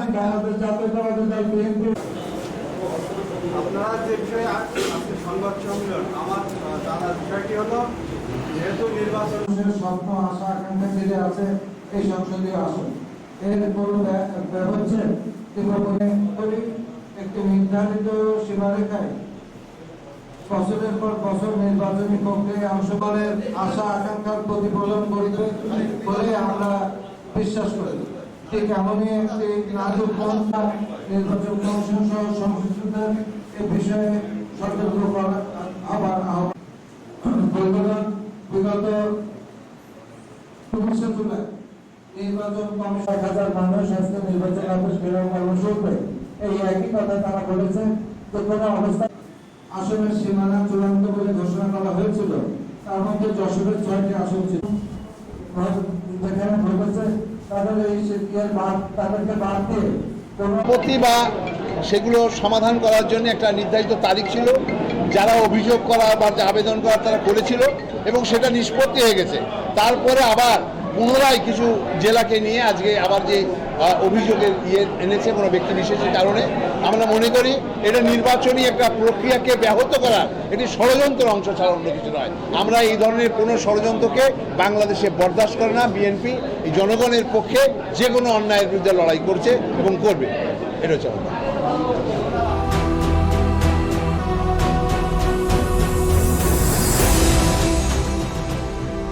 করেছেন বাংলাদেশ জাতীয়তাবাদী দল বিএনপি। আপনারা যে বিষয়ে আজকে সংবাদ সম্মেলন, আমার জানার বিষয়টি হলো, যেহেতু নির্বাচনের স্বপ্ন আশা আকাঙ্ক্ষা ফিরে আছে এই সংসদীয় আসন, এর কোনো হচ্ছে একটি নির্ধারিত সীমারেখায় বছরের পর বছর নির্বাচনী প্রক্রিয়ায় অংশগ্রহণের আশা আকাঙ্ক্ষার প্রতিফলন করিবে বলে আমরা বিশ্বাস করি। ঠিক এমনই একটি নাজুক পন্থা নির্বাচন কমিশন সহ সংশ্লিষ্টদের এই বিষয়ে সতর্ক করা আবার বিগত ২৫ জুলাই নির্বাচন কমিশন ১,০০০ মানুষ আজকে নির্বাচন অফিস ঘেরাও কর্মসূচি এই একই কথা তারা বলেছে যে কোনো অবস্থা আসনের সীমানা চূড়ান্ত বলে ঘোষণা করা হয়েছিল। তার মধ্যে যশোরের ৬টি আসন ছিল, যেখানে ঘটেছে তাদের এই তাদেরকে বাদ দিয়ে আপত্তি বা সেগুলো সমাধান করার জন্য একটা নির্ধারিত তারিখ ছিল, যারা অভিযোগ করা বা আবেদন করা তারা করেছিল এবং সেটা নিষ্পত্তি হয়ে গেছে। তারপরে আবার পুনরায় কিছু জেলাকে নিয়ে আজকে আবার যে অভিযোগের এনেছে কোনো ব্যক্তি বিশেষের কারণে, আমরা মনে করি এটা নির্বাচনী একটা প্রক্রিয়াকে ব্যাহত করার একটি ষড়যন্ত্রের অংশ ছাড়া অন্য কিছু নয়। আমরা এই ধরনের কোনো ষড়যন্ত্রকে বাংলাদেশে বরদাস্ত করে না। বিএনপি এই জনগণের পক্ষে যে কোনো অন্যায়ের বিরুদ্ধে লড়াই করছে এবং করবে, এটা হচ্ছে